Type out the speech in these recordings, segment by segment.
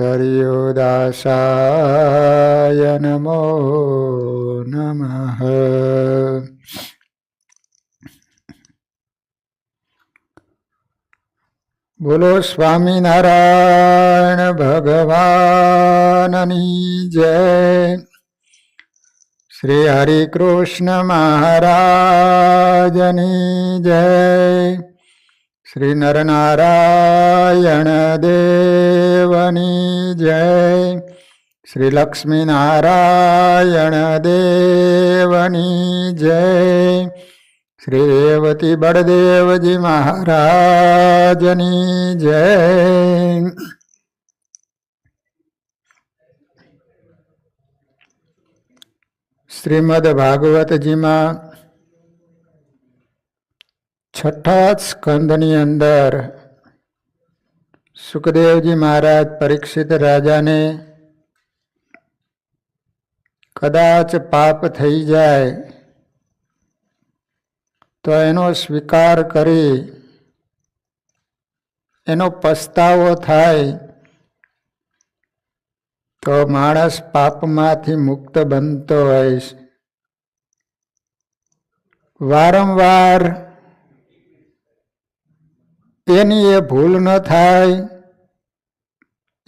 સરયોદાસાય નમો નમઃ. બોલો સ્વામિનારાયણ ભગવાનની જય. શ્રી હરિકૃષ્ણ મહારાજની જય. શ્રી નરનારાયણ દેવની જય. શ્રી લક્ષ્મીનારાયણ દેવની જય. શ્રી રેવતી બળદેવજી મહારાજની જય. શ્રીમદ ભાગવતજીમાં છઠ્ઠા સ્કંદની અંદર સુખદેવજી મહારાજ પરીક્ષિત રાજાને કદાચ પાપ થઈ જાય તો એનો સ્વીકાર કરી એનો પસ્તાવો થાય તો માણસ પાપમાંથી મુક્ત બનતો હોય છે. વારંવાર એની એ ભૂલ ન થાય,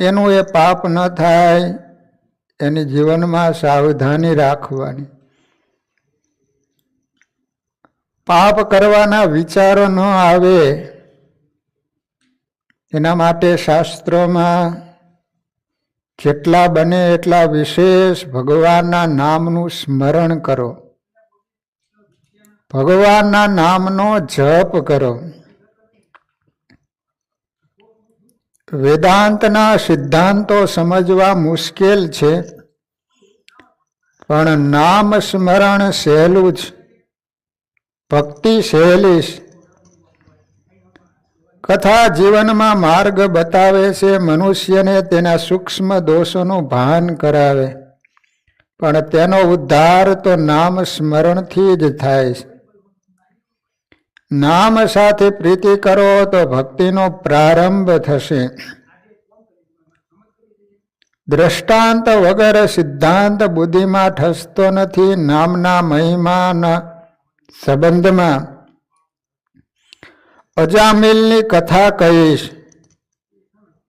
એનું એ પાપ ન થાય, એની જીવનમાં સાવધાની રાખવાની. પાપ કરવાના વિચારો ન આવે એના માટે શાસ્ત્રોમાં જેટલા બને એટલા વિશેષ ભગવાનના નામનું સ્મરણ કરો, ભગવાનના નામનો જપ કરો. વેદાંતના સિદ્ધાંતો સમજવા મુશ્કેલ છે, પણ નામ સ્મરણ સહેલું જ, ભક્તિ સહેલી છે. કથા જીવનમાં માર્ગ બતાવે છે, મનુષ્યને તેના સૂક્ષ્મ દોષોનું ભાન કરાવે, પણ તેનો ઉદ્ધાર તો નામ સ્મરણથી જ થાય છે. નામ સાથે પ્રીતિ કરો તો ભક્તિનો પ્રારંભ થશે. દ્રષ્ટાંત વગર સિદ્ધાંત બુદ્ધિમાં ઠસતો નથી. નામના મહિમાના સંબંધમાં અજામિલની કથા કહીશ.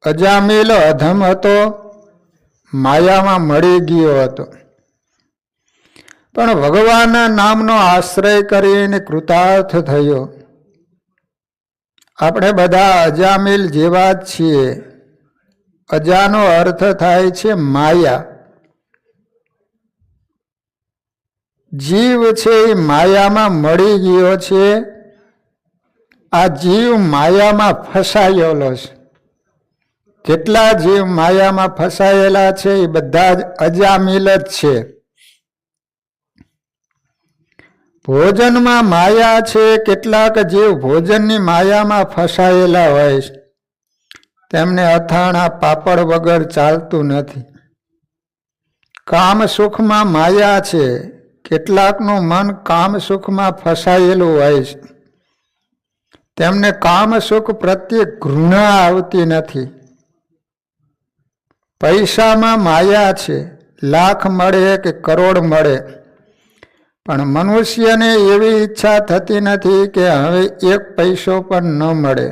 અજામિલ અધમ હતો, માયામાં મળી ગયો હતો, પણ ભગવાનના નામનો આશ્રય કરીને કૃતાર્થ થયો. આપણે બધા અજામિલ જેવા જ છીએ. અજાનો અર્થ થાય છે માયા. જીવ છે એ માયામાં મળી ગયો છે. આ જીવ માયામાં ફસાયેલો છે. જેટલા જીવ માયામાં ફસાયેલા છે એ બધા જ અજામિલ જ છે. ભોજનમાં માયા છે. કેટલાક જીવ ભોજનની માયામાં ફસાયેલા હોય છે. તેમને અથાણા પાપડ વગર ચાલતું નથી. કામ સુખમાં માયા છે. કેટલાકનું મન કામ સુખમાં ફસાયેલું હોય છે. તેમને કામ સુખ પ્રત્યે ઘૃણા આવતી નથી. પૈસામાં માયા છે. લાખ મળે કે કરોડ મળે, પણ મનુષ્યને એવી ઈચ્છા થતી નથી કે હવે એક પૈસો પણ ન મળે.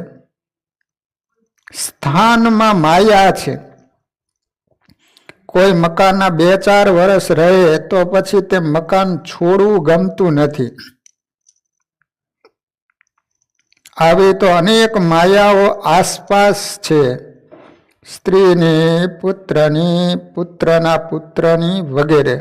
સ્થાનમાં માયા છે. કોઈ મકાનના 2-4 વર્ષ રહે તો પછી તે મકાન છોડવું ગમતું નથી. આવી તો અનેક માયાઓ આસપાસ છે. સ્ત્રીની, પુત્રની, પુત્રના પુત્રની વગેરે.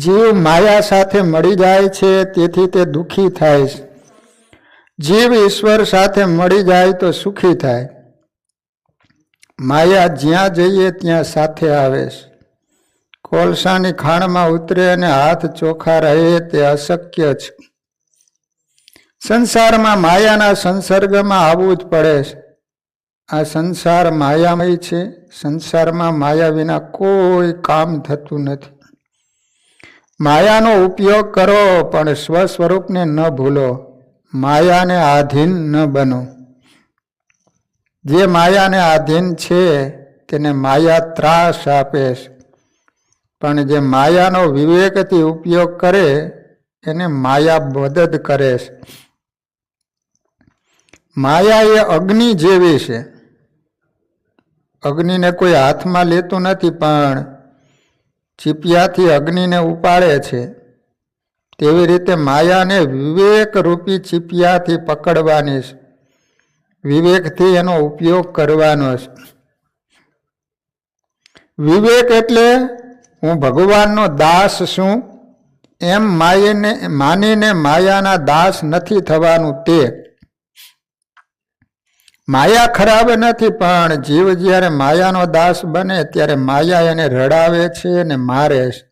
જીવ માયા સાથે મળી જાય છે, તેથી તે દુઃખી થાય છે. જીવ ઈશ્વર સાથે મળી જાય તો સુખી થાય. માયા જ્યાં જઈએ ત્યાં સાથે આવે છે. કોલસાની ખાણમાં ઉતરે અને હાથ ચોખ્ખા રહે તે અશક્ય છે. સંસારમાં માયાના સંસર્ગમાં આવવું જ પડે છે. આ સંસાર માયામય છે. સંસારમાં માયા વિના કોઈ કામ થતું નથી. માયાનો ઉપયોગ કરો પણ સ્વ સ્વરૂપને ન ભૂલો. માયાને આધીન ન બનો. જે માયાને આધીન છે તેને માયા ત્રાસ આપે છે, પણ જે માયાનો વિવેકથી ઉપયોગ કરે એને માયા મદદ કરે છે. માયા એ અગ્નિ જેવી છે. અગ્નિને કોઈ હાથમાં લેતું નથી, પણ ચીપિયાથી અગ્નિને ઉપાડે છે. તેવી રીતે માયાને વિવેક રૂપી ચીપિયાથી પકડવાની છે, વિવેકથી એનો ઉપયોગ કરવાનો છે. વિવેક એટલે હું ભગવાનનો દાસ છું એમ માનીને માયાના દાસ નથી થવાનું. તે માયા ખરાબ નથી, પણ જીવ જ્યારે માયાનો દાસ બને ત્યારે માયા એને રડાવે છે અને મારે છે.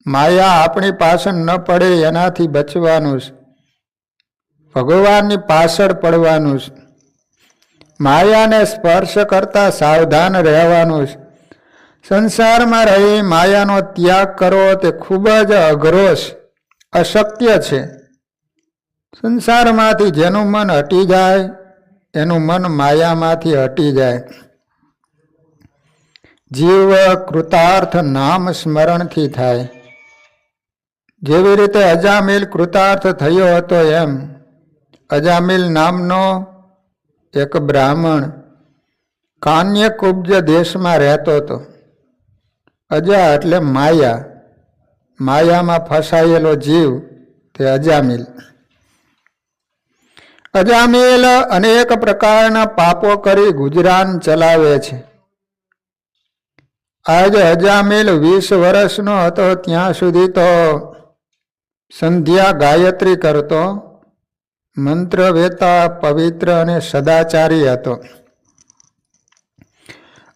માયા આપણી પાછળ ન પડે એનાથી બચવાનું છે, ભગવાનની પાછળ પડવાનું છે. માયાને સ્પર્શ કરતા સાવધાન રહેવાનું છે. સંસારમાં રહી માયાનો ત્યાગ કરવો તે ખૂબ જ અઘરો છે, અશક્ય છે. સંસારમાંથી જેનું મન હટી જાય એનું મન માયામાંથી હટી જાય. જીવ કૃતાર્થ નામ સ્મરણથી થાય. જેવી રીતે અજામિલ કૃતાર્થ થયો હતો એમ અજામિલ નામનો એક બ્રાહ્મણ કાન્યકુબ્જ દેશમાં રહેતો હતો. અજા એટલે માયા, માયામાં ફસાયેલો જીવ તે અજામિલ. અજામિલ અનેક પ્રકારના પાપો કરી ગુજરાન ચલાવે છે. આજે અજામિલ 20 વર્ષનો હતો ત્યાં સુધી તો સંધ્યા ગાયત્રી કરતો, મંત્ર વેતા, પવિત્ર અને સદાચારી હતો.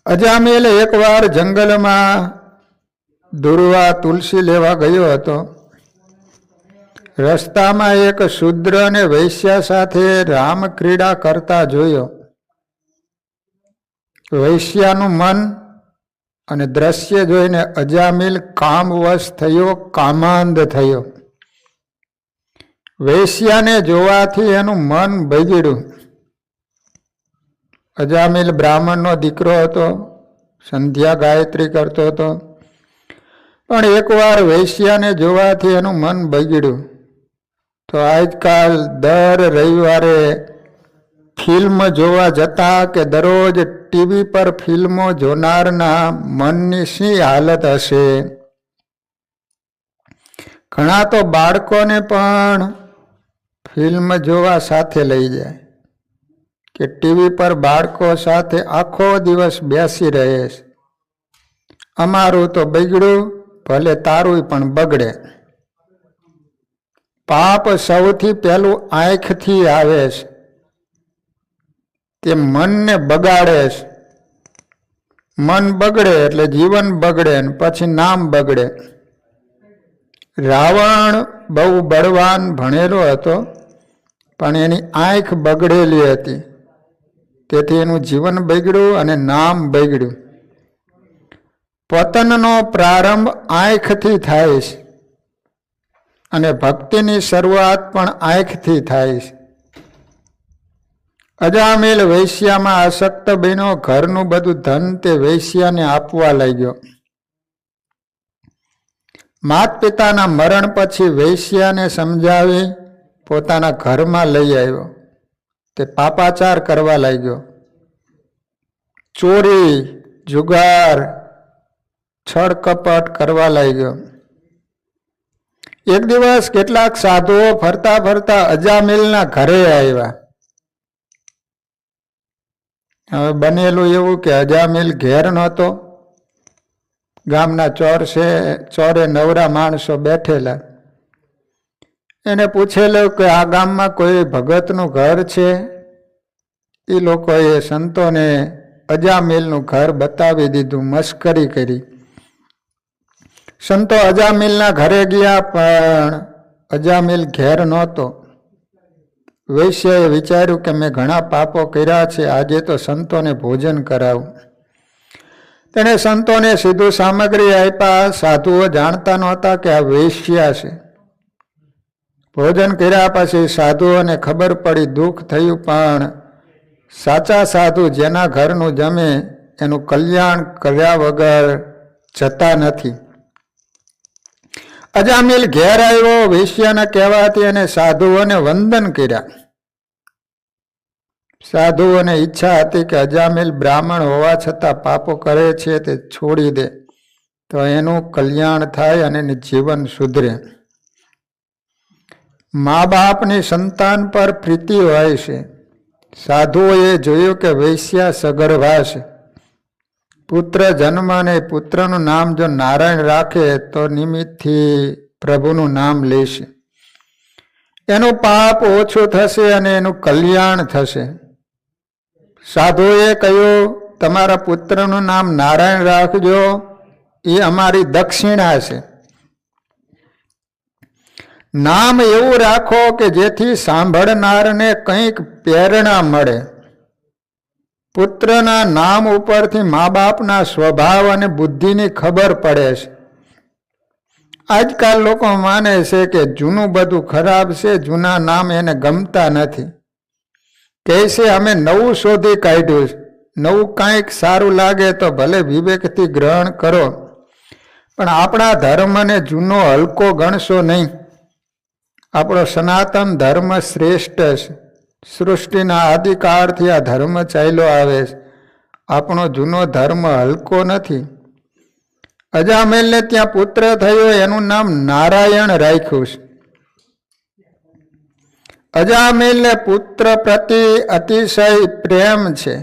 અજામિલ એકવાર જંગલમાં દુર્વા તુલસી લેવા ગયો હતો. રસ્તામાં એક શૂદ્ર અને વૈશ્યા સાથે રામ ક્રીડા કરતા જોયો. વૈશ્યાનું મન અને દ્રશ્ય જોઈને અજામિલ કામવશ થયો, કામાંધ થયો. વૈશ્યાને જોવાથી એનું મન બગડ્યું. અજામિલ બ્રાહ્મણનો દીકરો હતો, સંધ્યા ગાયત્રી કરતો હતો, પણ એકવાર વૈશ્યાને જોવાથી એનું મન બગડ્યું. તો આજકાલ દર રવિવારે ફિલ્મ જોવા જતા કે દરરોજ ટીવી પર ફિલ્મો જોનારના મનની શી હાલત હશે. ઘણા તો બાળકોને પણ ફિલ્મ જોવા સાથે લઈ જાય કે ટીવી પર બાળકો સાથે આખો દિવસ બેસી રહે છે. અમારું તો બગડ્યું, ભલે તારું પણ બગડે. પાપ સૌથી પહેલું આંખથી આવે છે, તે મનને બગાડે છે. મન બગડે એટલે જીવન બગડે ને પછી નામ બગડે. રાવણ બહુ બળવાન ભણેલો હતો, પણ એની આંખ બગડેલી હતી, તેથી એનું જીવન બગડ્યું અને નામ બગડ્યું. પતનનો પ્રારંભ આંખથી થાય છે અને ભક્તિની શરૂઆત પણ આંખથી થાય છે. અજામિલ વૈશ્યામાં આસક્ત બન્યો. ઘરનું બધું ધન તે વૈશ્યાને આપવા લાગ્યો. માત પિતાના મરણ પછી વૈશ્યાને સમજાવી પોતાના ઘરમાં લઈ આવ્યો. તે પાપાચાર કરવા લાગ્યો. ચોરી, જુગાર, છળ કપટ કરવા લાગ્યો. એક દિવસ કેટલાક સાધુઓ ફરતા ફરતા અજામિલના ઘરે આવ્યા. હવે બનેલું એવું કે અજામિલ ઘેર નહોતો. ગામના ચોરે નવરા માણસો બેઠેલા. એને પૂછેલું કે આ ગામમાં કોઈ ભગતનું ઘર છે? એ લોકોએ સંતોને અજામિલનું ઘર બતાવી દીધું, મશ્કરી કરી. સંતો અજામિલના ઘરે ગયા, પણ અજામિલ ઘેર નહોતો. વૈશ્યએ વિચાર્યું કે મેં ઘણા પાપો કર્યા છે, આજે તો સંતોને ભોજન કરાવું. તેણે સંતોને સીધું સામગ્રી આપ્યા. સાધુઓ જાણતા નહોતા કે આ વૈશ્યા છે. ભોજન કર્યા પછી સાધુઓને ખબર પડી દુઃખ થયું, પણ સાચા સાધુ જેના ઘરનું જમે એનું કલ્યાણ કર્યા વગર જતા નથી. અજામિલ ઘેર આવ્યો. વૈશ્યના કહેવાથી અને સાધુઓને વંદન કર્યા. સાધુઓને ઈચ્છા હતી કે અજામિલ બ્રાહ્મણ હોવા છતાં પાપો કરે છે તે છોડી દે તો એનું કલ્યાણ થાય અને એનું જીવન સુધરે. મા બાપની સંતાન પર પ્રીતિ હોય છે. સાધુઓએ જોયું કે વૈશ્યા સગર્ભા છે. પુત્ર જન્મ અને પુત્રનું નામ જો નારાયણ રાખે તો નિમિત્તથી પ્રભુનું નામ લેશે. એનું પાપ ઓછું થશે અને એનું કલ્યાણ થશે. સાધુએ કહ્યું, તમારા પુત્રનું નામ નારાયણ રાખજો, એ અમારી દક્ષિણા છે. નામ એવું રાખો કે જેથી સાંભળનારને કંઈક પ્રેરણા મળે. પુત્રના નામ ઉપરથી મા બાપના સ્વભાવ અને બુદ્ધિની ખબર પડે છે. આજકાલ લોકો માને છે કે જૂનું બધું ખરાબ છે, જૂના નામ એને ગમતા નથી. કહે છે અમે નવું શોધી કાઢ્યું છે, નવું કાંઈક સારું લાગે તો ભલે વિવેકથી ગ્રહણ કરો, પણ આપણા ધર્મને જૂનો હલકો ગણશો નહીં. આપણો સનાતન ધર્મ શ્રેષ્ઠ છે. સૃષ્ટિના આદિકાળથી આ ધર્મ ચાલ્યો આવે છે. આપણો જૂનો ધર્મ હલકો નથી. અજામિલને ત્યાં પુત્ર થયો, એનું નામ નારાયણ રાખ્યું છે. અજામિલને પુત્ર પ્રતિ અતિશય પ્રેમ છે.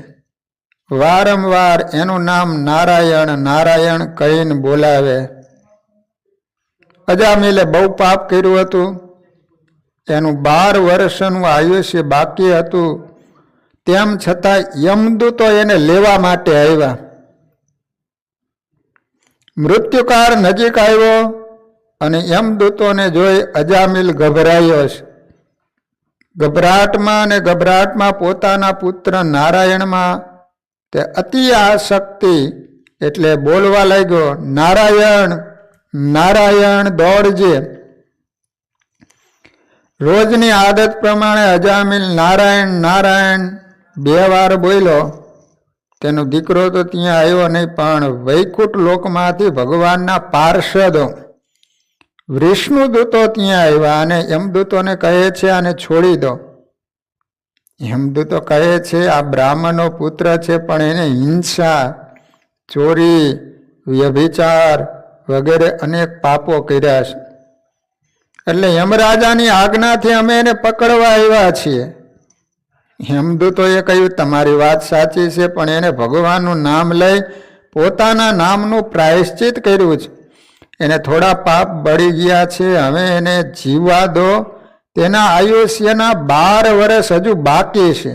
વારંવાર એનું નામ નારાયણ નારાયણ કહીને બોલાવે. અજામિલે બહુ પાપ કર્યું હતું. એનું 12 વર્ષનું આયુષ્ય બાકી હતું. તેમ છતાં યમદૂતો એને લેવા માટે આવ્યા. મૃત્યુકાળ નજીક આવ્યો અને યમદૂતોને જોઈ અજામિલ ગભરાયો છે. ગભરાટમાં પોતાના પુત્ર નારાયણમાં તે અતિ આસક્તિ એટલે બોલવા લાગ્યો, નારાયણ નારાયણ દોડજે. રોજની આદત પ્રમાણે અજામિલ નારાયણ નારાયણ 2 વાર બોલ્યો. તેનો દીકરો તો ત્યાં આવ્યો નહીં, પણ વૈકુંઠ લોકમાંથી ભગવાનના પાર્ષદો વિષ્ણુદૂતો ત્યાં આવ્યા અને યમદૂતોને કહે છે આને છોડી દો. યમદૂતો કહે છે આ બ્રાહ્મણનો પુત્ર છે, પણ એને હિંસા, ચોરી, વ્યભિચાર વગેરે અનેક પાપો કર્યા છે. એટલે યમરાજાની આજ્ઞાથી અમે એને પકડવા આવ્યા છીએ. યમદૂતોએ કહ્યું તમારી વાત સાચી છે, પણ એને ભગવાનનું નામ લઈ પોતાના નામનું પ્રાયશ્ચિત કર્યું છે. એને થોડા પાપ બળી ગયા છે, હવે એને જીવવા દો. તેના આયુષ્યના 12 વર્ષ હજુ બાકી છે.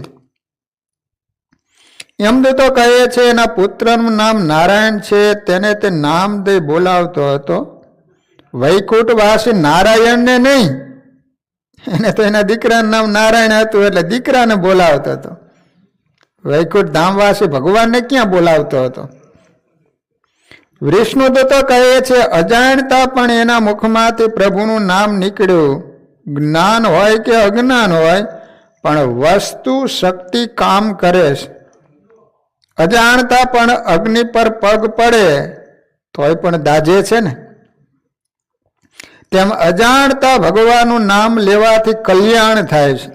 યમદૂતો કહે છે એના પુત્રનું નામ નારાયણ છે, તેને તે નામ દઈ બોલાવતો હતો. વૈકુંઠવાસી નારાયણને નહીં, એને તો એના દીકરાનું નામ નારાયણ હતું એટલે દીકરાને બોલાવતો હતો. વૈકુંઠ ધામવાસી ભગવાનને ક્યાં બોલાવતો હતો? વિષ્ણુદૂતો કહે છે અજાણતા પણ એના મુખમાંથી પ્રભુનું નામ નીકળ્યું. જ્ઞાન હોય કે અજ્ઞાન હોય, પણ વસ્તુ શક્તિ કામ કરે છે. અજાણતા પણ અગ્નિ પર પગ પડે તોય પણ દાજે છે ને. તેમ અજાણતા ભગવાનનું નામ લેવાથી કલ્યાણ થાય છે.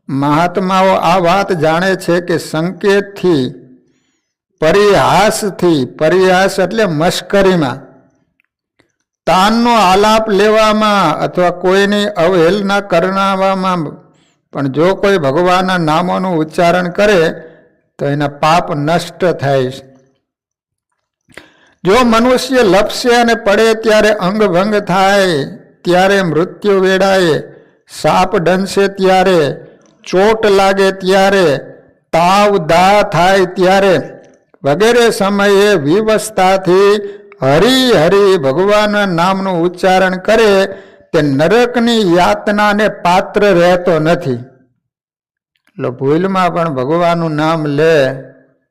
મહાત્માઓ આ વાત જાણે છે કે સંકેતથી, પરિહાસથી, પરિહાસ એટલે મશ્કરીમાં, તાનનો આલાપ લેવામાં અથવા કોઈની અવહેલના કરનાવામાં પણ જો કોઈ ભગવાનના નામોનું ઉચ્ચારણ કરે તો એના પાપ નષ્ટ થાય છે. જો મનુષ્ય લપસે અને પડે ત્યારે અંગભંગ થાય, ત્યારે મૃત્યુ વેળાએ, સાપ ડંસે ત્યારે, ચોટ લાગે ત્યારે, તાવ દા થાય ત્યારે વગેરે સમયે વિવસ્થાથી હરી હરી ભગવાનના નામનું ઉચ્ચારણ કરે તે નરકની યાતનાને પાત્ર રહેતો નથી. એટલે ભૂલમાં પણ ભગવાનનું નામ લે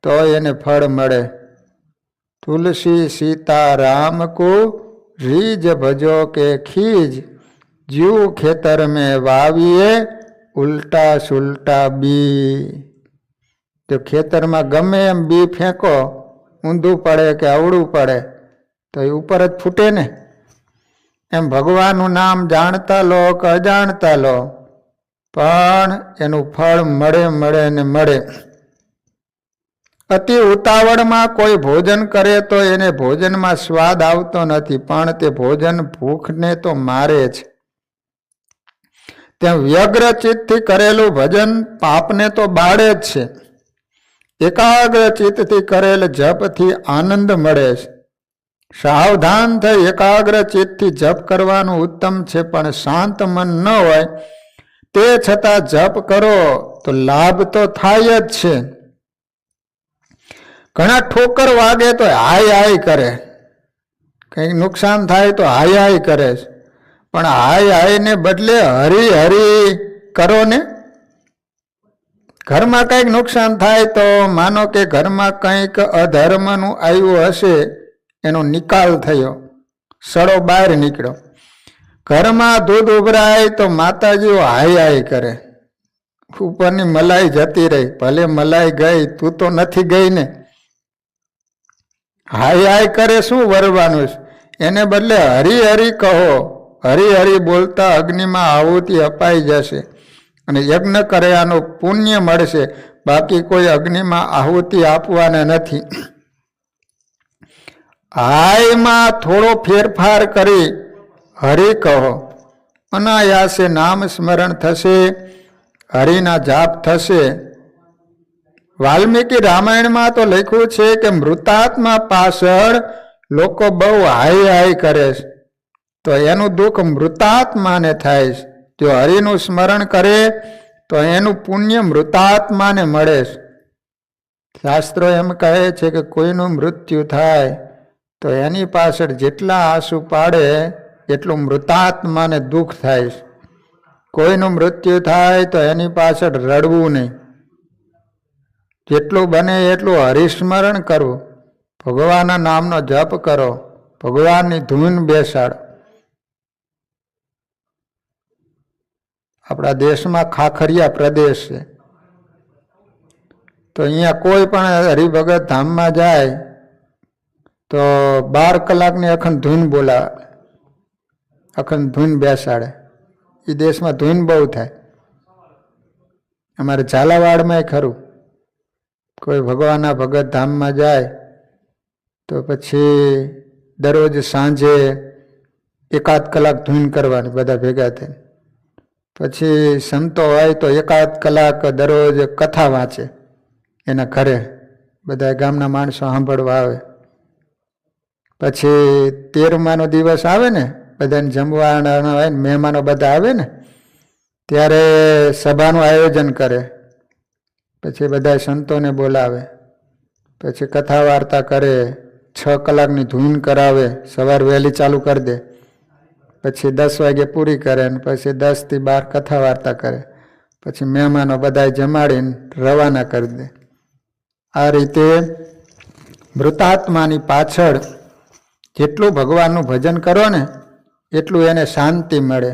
તો એને ફળ મળે. તુલસી સીતા રામ કો રીજ ભજો કે ખીજ, जीव खेतर में वावीए उल्टा सुलटा बी। जो खेतर में गमे एम बी फेंको, ऊंधू पड़े के अवड़ू पड़े तो ये ऊपर ज फूटे ने। एम भगवानનું नाम जाणता लो के अजाणता लो पण एनु फळ मळे मळे ने मळे। अति उतावळ में कोई भोजन करे तो एने भोजन में स्वाद आवतो नथी, पण ते भोजन भूख ने तो मारे छे। त्या व्यग्र चित्त थी करेलू भजन पाप ने तो बाळे ज छे। एकाग्र चित्त थी करेल जप थी आनंद मळे छे। सावधान थई एकाग्र चित्त थी जप करवानुं उत्तम छे, पण शांत मन न होय ते छतां जप करो तो लाभ तो थाय ज छे। घणा ठोकर वागे तो हाय हाय करे, कई नुकसान थाय तो हाय हाय करे, पण हाय हाय ने बदले हरी हरी करो ने। घर में कईक नुकसान थाय तो मानो के घर में कईक अधर्मनु आव्युं हशे, एनो निकाल थयो, सड़ो बहार निकळ्यो। घर में दूध उभराय तो माताजी हाय हाय करे, उपरनी मलाई जती रही, भले मलाई गई तू तो नथी गई ने। हाय हाय करे शू वरवानुं, एने बदले हरी हरी कहो। हरी हरी बोलता अग्नि में आहुति अपाई जशे अने यज्ञ कर्यानुं पुण्य मळशे, बाकी कोई अग्नि में आहुति आपवाना नथी। हाय में थोड़ो फेरफार करी हरि कहो, अनायासे नाम स्मरण थशे, हरिना जाप थशे। वाल्मीकि रामायण में तो लख्युं छे के मृतात्मा पाछळ लोको बहु हाय हाय करे तो एनु दुख मृतात्मा ने थाय। जो हरिनु स्मरण करे तो एनु पुण्य मृतात्मा ने मळे। शास्त्रो एम कहे छे के कोईनु मृत्यु थाय तो एनी पाछळ जेटला आंसू पाड़े एटલું मृतात्मा ने दुख थाय। कोईनु मृत्यु थाय तो एनी पाछळ रड़वुं नहीं। जेटલું बने एटલું हरिस्मरण करो, भगवानना नामनो जप करो, भगवाननी धून बेसाड़ो। अपना देश में खाखरिया प्रदेश है तो अहींया कोई पण हरिभगत धाम में जाए तो 12 कलाकनी अखंड धून बोलावे, अखंड धून बेसाड़े। ई देश में धून बहु थाय। अमारे झालावाड़ में खरू, कोई भगवानना भगत धाम में जाए तो पछी दररोज सांजे 1 कलाक धून करवानी बधा भेगा थईने। पछी संतो होय तो 1 कलाक दररोज कथा वाँचे एना घरे, बधा गामना माणसो सांभळवा आवे। पछी 13मा दिवस आवे ने, बधाने जमवाना होय ने, मेहमानो बधा आवे ने, त्यारे सभानुं आयोजन करे। पछी बधा संतोने बोलावे, पछी कथा वार्ता करे, 6 कलाकनी धून करावे, सवार वहेली चालू कर दे, पछी 10 वागे पूरी करे, पछी 10 થી 12 कथा वार्ता करे, पछी मेहमानो बधाए जमाड़ीने रवाना कर दे। आ रीते मृतात्मानी पाछळ जेटલું भगवानનું भजन करो ने एटલું એને शांति मळे।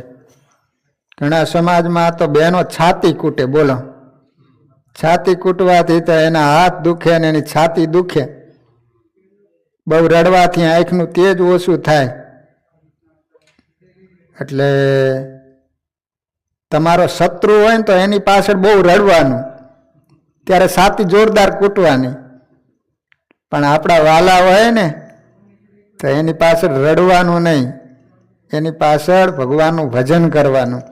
घणा समाजमां तो बहनों छाती कूटे, बोलो छाती कूटवाथी तो एना हाथ दुखे ने एनी छाती दुखे, बहु रड़वाथी आंखनुं तेज ओछुं थाय। એટલે તમારો શત્રુ હોય ને તો એની પાછળ બહુ રડવાનું, ત્યારે છાતી જોરદાર કૂટવાની, પણ આપણા વાલા હોય ને તો એની પાછળ રડવાનું નહીં, એની પાછળ ભગવાનનું ભજન કરવાનું।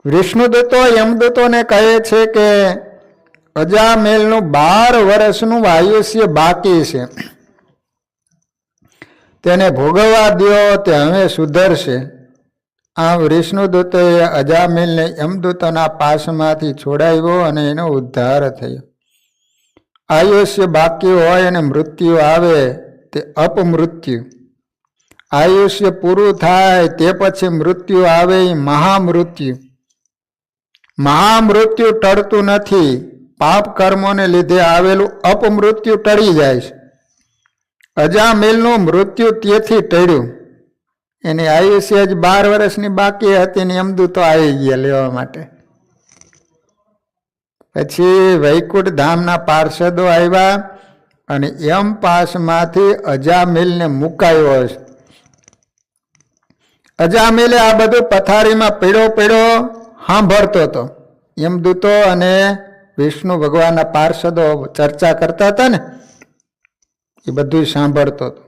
વિષ્ણુદૂતો યમદૂતોને કહે છે કે અજામેલનું 12 વર્ષનું આયુષ્ય બાકી છે, તેને ભોગવવા દ્યો તે હવે સુધરશે। આમ વિષ્ણુદૂતોએ અજામેલને યમદૂતોના પાસમાંથી છોડાવ્યો અને એનો ઉદ્ધાર થયો। આયુષ્ય બાકી હોય અને મૃત્યુ આવે તે અપમૃત્યુ, આયુષ્ય પૂરું થાય તે પછી મૃત્યુ આવે એ મહામૃત્યુ। મહામૃત્યુ ટળતું નથી, પાપ કર્મોને લીધે આવેલું અપમૃત્યુ ટળી જાય છે અજામિલનું મૃત્યુ તેથી ટળ્યું. એની આયુષ્ય જ 12 વર્ષની બાકી હતી ને યમદૂતો આવી ગયા લેવા માટે. પછી વૈકુંઠ ધામના પાર્ષદો આવ્યા અને યમપાશમાંથી અજામિલને મુકાયો છે. અજામિલે આ બધું પથારીમાં પીડો સાંભળતો હતો. યમદૂતો અને વિષ્ણુ ભગવાનના પાર્ષદો ચર્ચા કરતા હતા ને, એ બધું સાંભળતો હતો.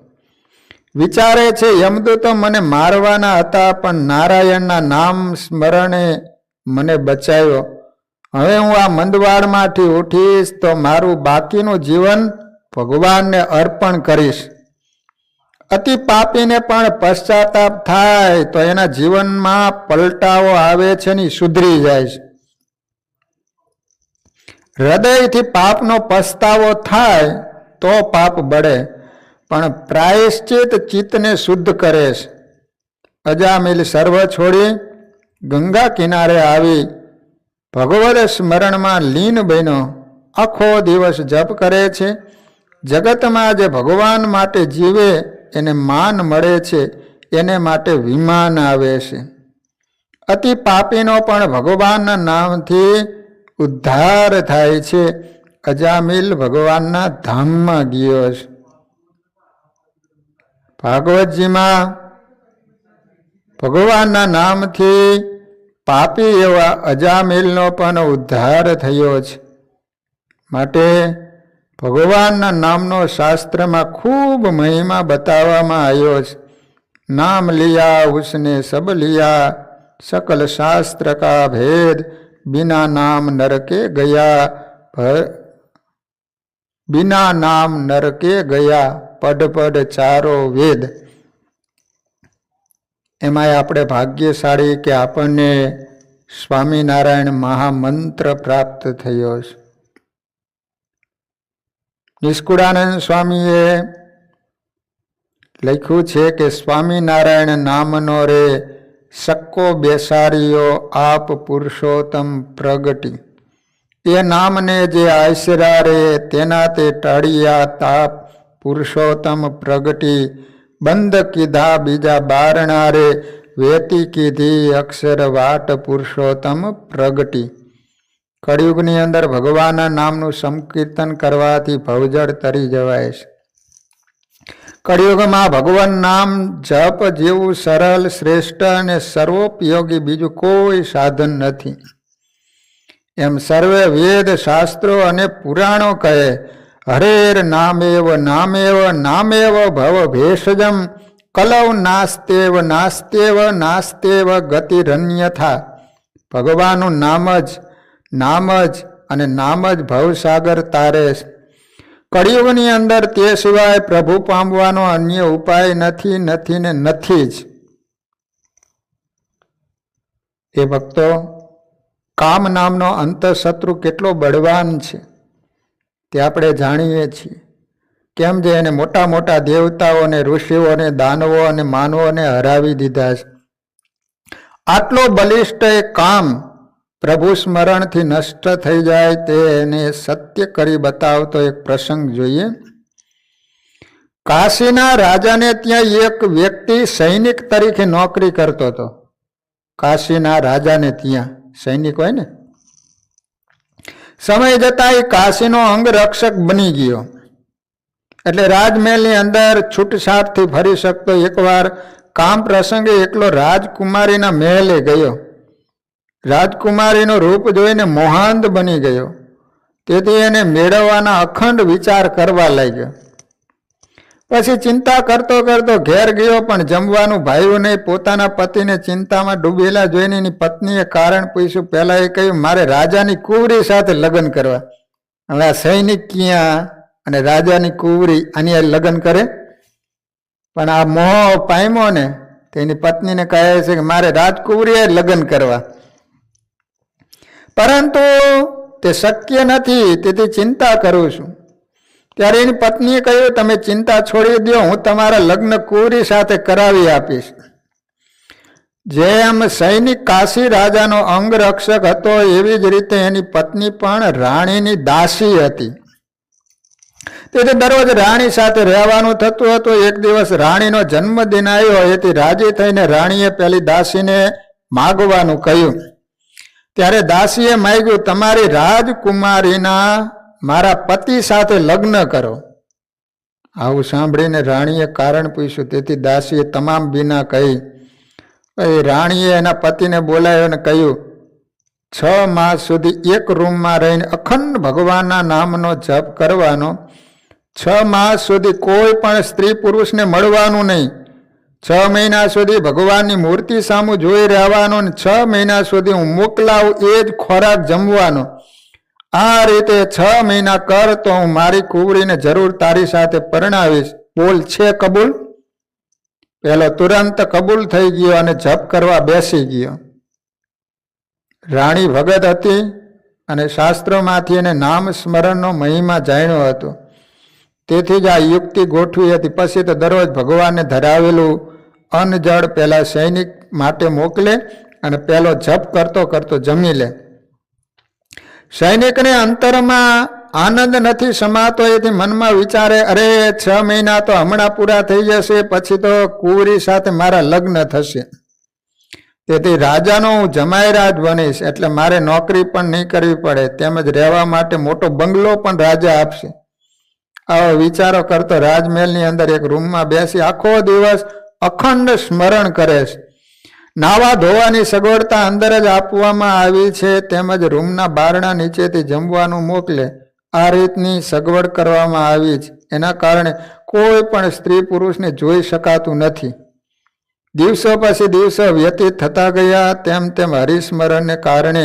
વિચારે છે યમદૂતો મને મારવાના હતા, પણ નારાયણના નામ સ્મરણે મને બચાવ્યો. હવે હું આ મંદવાડમાંથી ઉઠીશ તો મારું બાકીનું જીવન ભગવાનને અર્પણ કરીશ. અતિ પાપીને પણ પશ્ચાતાપ થાય તો એના જીવનમાં પલટાવો આવે છે ને સુધરી જાય છે. હૃદયથી પાપનો પસ્તાવો થાય તો પાપ બળે, પણ પ્રાયશ્ચિત ચિત્તને શુદ્ધ કરે છે. અજામિલ સર્વ છોડી ગંગા કિનારે આવી ભગવદ સ્મરણમાં લીન બન્યો. આખો દિવસ જપ કરે છે. જગતમાં જે ભગવાન માટે જીવે એને માન મળે છે, એને માટે વિમાન આવે છે. અતિ પાપીનો પણ ભગવાનના નામથી ઉદ્ધાર થાય છે. અજામિલ ભગવાનના ધામમાં ગયો છે. ભાગવતજીમાં ભગવાનના નામથી પાપી એવા અજામિલનો પણ ઉદ્ધાર થયો છે. માટે ભગવાનના નામનો શાસ્ત્રમાં ખૂબ મહિમા બતાવવામાં આવ્યો છે. નામ લિયા ઉસને સબ લિયા, સકલ શાસ્ત્ર કા ભેદ, બિના નામ નરકે ગયા, બિના નામ નરકે ગયા, પઢ પઢ ચારો વેદ. એમાંય આપણે ભાગ્યશાળી કે આપણને સ્વામિનારાયણ મહામંત્ર પ્રાપ્ત થયો છે. નિષ્કુળાનંદ સ્વામીએ લખ્યું છે કે સ્વામિનારાયણ નામનો રે સક્કો બેસારીયો આપ પુરુષોત્તમ પ્રગટી. એ નામને જે આશરા રે તેના તે ટાળિયા તાપ પુરુષોત્તમ પ્રગટી. બંધ કીધા બીજા બારણા રે વેતી કીધી અક્ષર વાટ પુરુષોત્તમ પ્રગટી. કળિયુગની અંદર ભગવાનના નામનું સંકીર્તન કરવાથી ભવજળ તરી જવાય છે. કળિયુગમાં ભગવાન નામ જપ જેવું સરળ, શ્રેષ્ઠ અને સર્વોપયોગી બીજું કોઈ સાધન નથી. એમ સર્વે વેદ શાસ્ત્રો અને પુરાણો કહે, હરેર નામેવ નામેવ નામેવ ભવ ભેષજમ કલૌ નાસ્તેવ નાસ્તેવ નાસ્તેવ ગતિરન્યથા. ભગવાનનું નામ જ અને નામ જ ભવસાગર તારે. કળિયુગની અંદર તે સિવાય પ્રભુ પામવાનો અન્ય ઉપાય નથી, નથી ને નથી જ. એ ભક્તો, કામ નામનો અંતઃશત્રુ કેટલો બળવાન છે તે આપણે જાણીએ છીએ. કેમ જે એને મોટા મોટા દેવતાઓને, ઋષિઓને, દાનવો અને માનવોને હરાવી દીધા છે. આટલો બલિષ્ઠ એ કામ પ્રભુ સ્મરણથી નષ્ટ થઈ જાય તેને સત્ય કરી બતાવતો એક પ્રસંગ જોઈએ. કાશીના રાજાને ત્યાં એક વ્યક્તિ સૈનિક તરીકે નોકરી કરતો હતો. કાશીના રાજાને ત્યાં સૈનિક હોય ને, સમય જતા એ કાશીનો અંગરક્ષક બની ગયો. એટલે રાજમહેલની અંદર છૂટછાટથી ફરી શકતો. એકવાર કામ પ્રસંગે એકલો રાજકુમારીના મહેલે ગયો. રાજકુમારીનું રૂપ જોઈને મોહાંધ બની ગયો. તેથી એને મેળવવાના અખંડ વિચાર કરવા લાગ્યો. પછી ચિંતા કરતો કરતો ઘેર ગયો, પણ જમવાનું ભાવ્યું નહીં. પોતાના પતિને ચિંતામાં ડૂબેલા જોઈને એની પત્નીએ કારણ પૂછ્યું. પહેલા એ કહ્યું, મારે રાજાની કુંવરી સાથે લગ્ન કરવા. હવે આ સૈનિક ક્યાં અને રાજાની કુંવરી આની લગ્ન કરે? પણ આ મોહ પામ્યો ને તેની પત્નીને કહે છે કે મારે રાજકુંવરીએ લગ્ન કરવા, પરંતુ તે શક્ય નથી, તેથી ચિંતા કરું છું. ત્યારે એની પત્નીએ કહ્યું, તમે ચિંતા છોડી દો, હું તમારા લગ્ન કુંવરી સાથે કરાવી આપીશ. જેમ સૈનિક કાશી રાજાનો અંગરક્ષક હતો, એવી જ રીતે એની પત્ની પણ રાણીની દાસી હતી. તેથી દરરોજ રાણી સાથે રહેવાનું થતું હતું. એક દિવસ રાણીનો જન્મદિન આવ્યો, એથી રાજી થઈને રાણીએ પેલી દાસીને માગવાનું કહ્યું. ત્યારે દાસીએ માગ્યું, તમારી રાજકુમારીના મારા પતિ સાથે લગ્ન કરો. આવું સાંભળીને રાણીએ કારણ પૂછ્યું. તેથી દાસીએ તમામ બીના કહી. રાણીએ એના પતિને બોલાવ્યો અને કહ્યું, 6 માસ સુધી એક રૂમમાં રહીને અખંડ ભગવાનના નામનો જપ કરવાનો. 6 માસ સુધી કોઈ પણ સ્ત્રી પુરુષને મળવાનું નહીં. 6 મહિના સુધી ભગવાનની મૂર્તિ સામું જોઈ રહેવાનું અને 6 મહિના સુધી હું મોકલાવું એ જ ખોરાક જમવાનો. આ રીતે 6 મહિના કર તો હું મારી કુંવરીને જરૂર તારી સાથે પરણાવીશ. બોલ, છે કબૂલ? પેલો તુરંત કબૂલ થઈ ગયો અને જપ કરવા બેસી ગયો. રાણી ભગત હતી અને શાસ્ત્રોમાંથી એને નામ સ્મરણનો મહિમા જાણ્યો હતો. તેથી જ આ યુક્તિ ગોઠવી હતી. પછી તો દરરોજ ભગવાનને ધરાવેલું અન્ન જળ પેલા સૈનિક માટે મોકલે અને પેલો જપ કરતો કરતો જમી લે. સૈનિકને અંતરમાં આનંદ નથી સમાતો, એથી મનમાં વિચારે, અરે 6 મહિના તો હમણાં પૂરા થઈ જશે, પછી તો કુંવરી સાથે મારા લગ્ન થશે. તેથી રાજાનો હું જમાઈરાજ બનીશ, એટલે મારે નોકરી પણ નહીં કરવી પડે, તેમજ રહેવા માટે મોટો બંગલો પણ રાજા આપશે. આવો વિચારો કરતો રાજમહેલની અંદર એક રૂમમાં બેસી આખો દિવસ અખંડ સ્મરણ કરે છે. નાવા ધોવાની સગવડતા અંદર જ આપવામાં આવી છે, તેમજ રૂમના બારણા નીચેથી જમવાનું મોકલે. આ રીતની સગવડ કરવામાં આવી છે. એના કારણે કોઈ પણ સ્ત્રી પુરુષને જોઈ શકાતું નથી. દિવસો પછી દિવસો વ્યતીત થતા ગયા. તેમ તેમ હરિસ્મરણને કારણે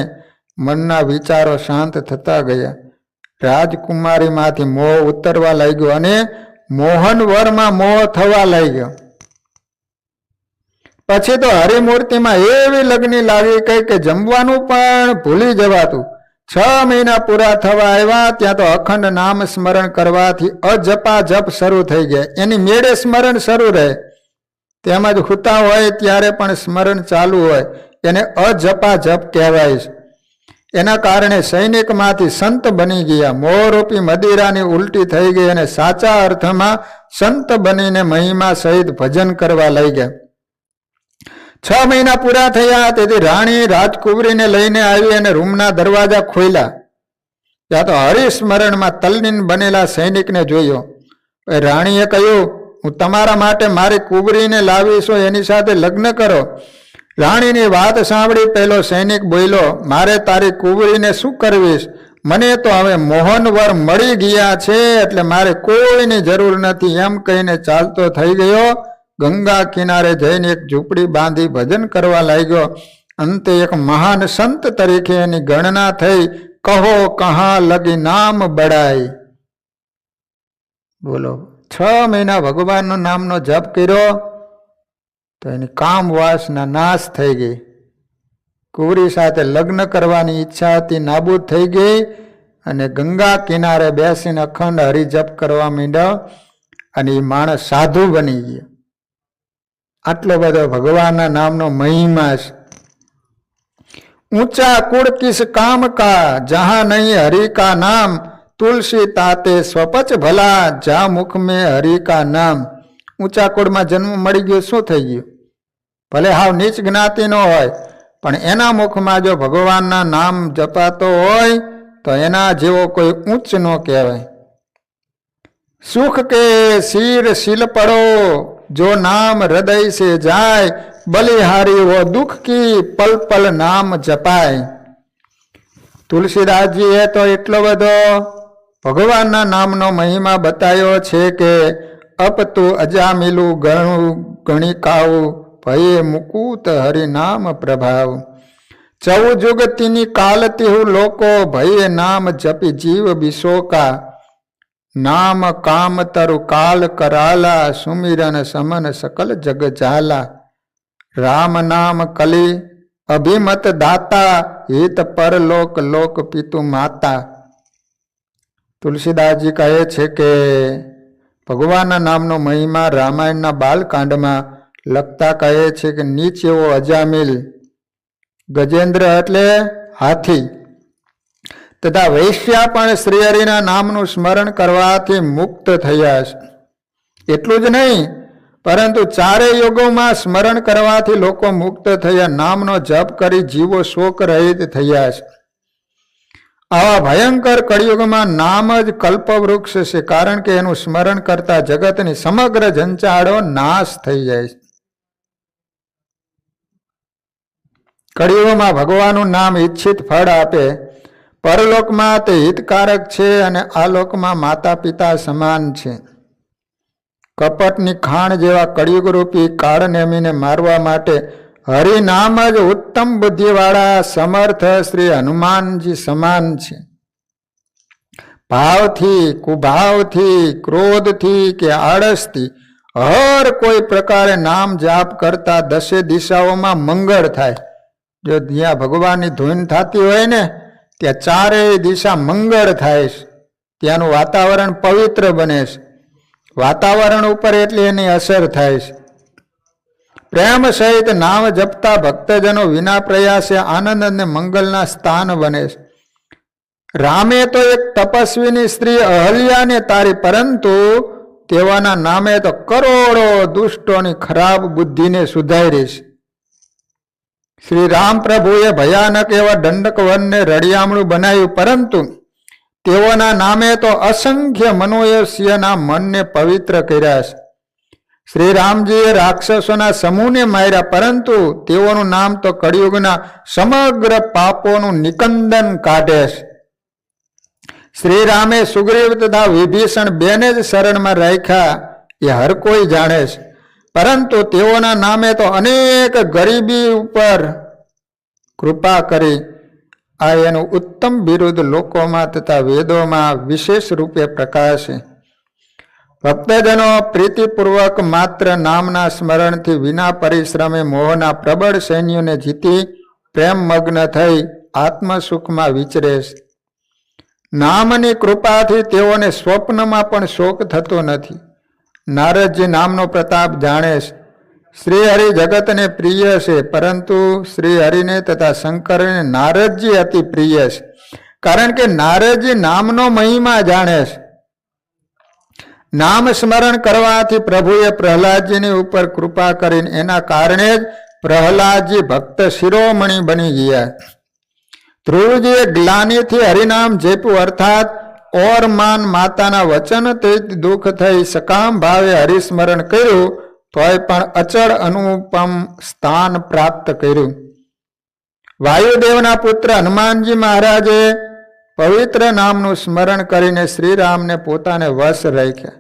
મનના વિચારો શાંત થતા ગયા. રાજકુમારીમાંથી મોહ ઉતરવા લાગ્યો અને મોહનવરમાં મોહ થવા લાગ્યો. પછી તો હરિમૂર્તિમાં એવી લગ્ની લાગી ગઈ કે જમવાનું પણ ભૂલી જવાતું. 6 મહિના પૂરા થવા આવ્યા ત્યાં તો અખંડ નામ સ્મરણ કરવાથી અજપા જપ શરૂ થઈ ગયા. એની મેળે સ્મરણ શરૂ રહે, તેમજ હુતા હોય ત્યારે પણ સ્મરણ ચાલુ હોય, એને અજપા જપ કહેવાય છે. એના કારણે સૈનિકમાંથી સંત બની ગયા. મોહરૂપી મદિરાની ઉલટી થઈ ગઈ અને સાચા અર્થમાં સંત બનીને મહિમા સહિત ભજન કરવા લઈ ગયા. 6 મહિના પૂરા થયા. તેથી રાણી રાજકુંવરીને લઈને આવી અને રૂમના દરવાજા ખોલ્યા. ત્યાં તો હરિસ્મરણમાં તલ્લીન બનેલા સૈનિકને જોયો. રાણીએ કહ્યું, હું તમારા માટે મારી કુંવરીને લાવીશું, એની સાથે લગ્ન કરો. રાણીની વાત સાંભળી પેલો સૈનિક બોલ્યો, મારે તારી કુંવરીને શું કરવીશ? મને તો હવે મોહનવર મળી ગયા છે, એટલે મારે કોઈની જરૂર નથી. એમ કહીને ચાલતો થઈ ગયો. ગંગા કિનારે જઈને એક ઝૂંપડી બાંધી ભજન કરવા લાગ્યો. અંતે એક મહાન સંત તરીકે એની ગણના થઈ. કહો કહા લગી નામ બડાઈ. બોલો, 6 મહિના ભગવાનનો નામનો જપ કર્યો તો એની કામ વાસના નાશ થઈ ગઈ. કુંવરી સાથે લગ્ન કરવાની ઈચ્છા હતી, નાબૂદ થઈ ગઈ. અને ગંગા કિનારે બેસીને અખંડ હરિજપ કરવા માંડ્યો અને એ માણસ સાધુ બની ગયો. આટલો બધો ભગવાનના નામનો મહિમા છે. ઊંચા કુળ કિસ કામ કા, જહાં નહીં હરિ કા નામ, તુલસી તાતે સ્વપચ ભલા, જા મુખ મેં હરિ કા નામ. ઊંચા કુળમાં જન્મ મળી ગયો, શું થઈ ગયું? ભલે હાવ નીચ જ્ઞાતિનો હોય, પણ એના મુખમાં જો ભગવાનના નામ જપાતો હોય તો એના જેવો કોઈ ઊંચ ન કહેવાય. સુખ કે શિર શીલ પડો, જો નામ હૃદય से જાય, બલિહારી વો દુઃખ કી પલ પલ નામ જપાય. તુલસીદાસજીએ તો એટલો બધો ભગવાનના નામનો મહિમા બતાવ્યો છે કે અપ તું અજામિલું ગણું ગણી કાવું, ભયે મુકુત હરિનામ પ્રભાવ. 14 જુગ તીની કાલતી હું લોકો, ભયે નામ જપી જીવ બિશોકા. નામ કામ તરુ કાલ કરાલા, સુમિરન સમન સકલ જગ જાલા. રામ નામ કલી અભિમત દાતા, હિત પરલોક લોક પિતુ માતા. તુલસીદાસજી કહે છે કે ભગવાનના નામનો મહિમા રામાયણના બાલકાંડમાં લખતા કહે છે કે નીચ એવો અજામિલ, ગજેન્દ્ર એટલે હાથી, તથા વૈશ્યા પણ શ્રીહરિના નામનું સ્મરણ કરવાથી મુક્ત થયા છે. એટલું જ નહીં, પરંતુ ચારે યુગોમાં સ્મરણ કરવાથી લોકો મુક્ત થયા, નામનો જપ કરી જીવો શોક રહિત થયા છે. આવા ભયંકર કળિયુગમાં નામ જ કલ્પવૃક્ષ છે, કારણ કે એનું સ્મરણ કરતા જગતની સમગ્ર જંચાળો નાશ થઈ જાય છે. કળિયુગમાં ભગવાનનું નામ ઈચ્છિત ફળ આપે. પરલોકમાં તે હિતકારક છે અને આ લોકમાં માતા પિતા સમાન છે. કપટની ખાણ જેવા કળિયુગરૂપી કાળનેમીને મારવા માટે હરિનામ જ ઉત્તમ બુદ્ધિવાળા સમર્થ શ્રી હનુમાનજી સમાન છે. ભાવથી, કુભાવથી, ક્રોધથી કે આળસથી હર કોઈ પ્રકારે નામ જાપ કરતા દસે દિશાઓમાં મંગળ થાય. જો જ્યાં ભગવાનની ધૂન થતી હોય ને ત્યાં ચારેય દિશા મંગળ થાય છે. ત્યાંનું વાતાવરણ પવિત્ર બને છે. વાતાવરણ ઉપર એટલી એની અસર થાય છે. પ્રેમ સહિત નામ જપતા ભક્તજનો વિના પ્રયાસે આનંદ અને મંગલના સ્થાન બને છે. રામે તો એક તપસ્વીની સ્ત્રી અહલ્યાને તારી, પરંતુ તેઓના નામે તો કરોડો દુષ્ટોની ખરાબ બુદ્ધિને સુધારી છે. શ્રી રામ પ્રભુએ ભયાનક એવા દંડક વનને રળિયામણું બનાવ્યું, પરંતુ તેઓના નામે તો અસંખ્ય મનુષ્યના મનને પવિત્ર કર્યા છે. શ્રી રામજીએ રાક્ષસોના સમૂહને માર્યા, પરંતુ તેઓનું નામ તો કળિયુગના સમગ્ર પાપોનું નિકંદન કાઢે છે. શ્રી રામે સુગ્રીવ તથા વિભીષણ બેને જ શરણમાં રાખ્યા, એ હર કોઈ જાણે છે, પરંતુ તેઓના નામે તો અનેક ગરીબી ઉપર કૃપા કરી. આ એનું ઉત્તમ બિરુદ લોકોમાં તથા વેદોમાં વિશેષ રૂપે પ્રકાશે. ભક્તજનો પ્રીતિપૂર્વક માત્ર નામના સ્મરણથી વિના પરિશ્રમે મોહના પ્રબળ સૈન્યોને જીતી પ્રેમમગ્ન થઈ આત્મસુખમાં વિચરે છે. નામની કૃપાથી તેઓને સ્વપ્નમાં પણ શોક થતો નથી. નારદજી નામનો પ્રતાપ જાણે છે. શ્રી હરિ જગતને પ્રિય છે, પરંતુ શ્રી હરિને તથા શંકરને નારદજી અતિ પ્રિય છે, કારણ કે નારદજી નામનો મહિમા જાણે છે. નામ સ્મરણ કરવાથી પ્રભુએ પ્રહલાદજીની ઉપર કૃપા કરીને એના કારણે જ પ્રહલાદજી ભક્ત શિરોમણી બની ગયા. ધ્રુવજીએ ગ્લાનીથી હરિનામ જેપ્યું, અર્થાત ઓર માન માતાના વચન તે દુઃખ થઈ સકામ ભાવે હરિસ્મરણ કર્યું, તોય પણ અચળ અનુપમ સ્થાન પ્રાપ્ત કર્યું. વાયુદેવના પુત્ર હનુમાનજી મહારાજે પવિત્ર નામનું સ્મરણ કરીને શ્રીરામને પોતાને વશ રાખ્યા.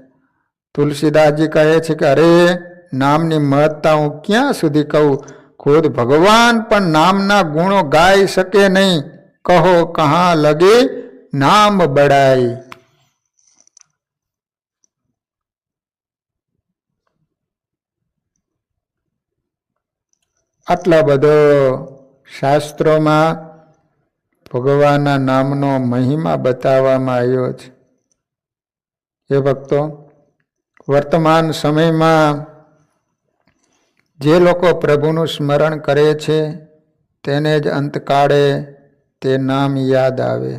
તુલસીદાસજી કહે છે કે અરે, નામની મહત્તા હું ક્યાં સુધી કહું? ખુદ ભગવાન પણ નામના ગુણો ગાઈ શકે નહીં. કહો કહા લગે નામ બડાઈ. આટલા બધો શાસ્ત્રોમાં ભગવાનના નામનો મહિમા બતાવવામાં આવ્યો છે. એ ભક્તો, વર્તમાન સમયમાં જે લોકો પ્રભુનું સ્મરણ કરે છે તેને જ અંતકાળે તે નામ યાદ આવે.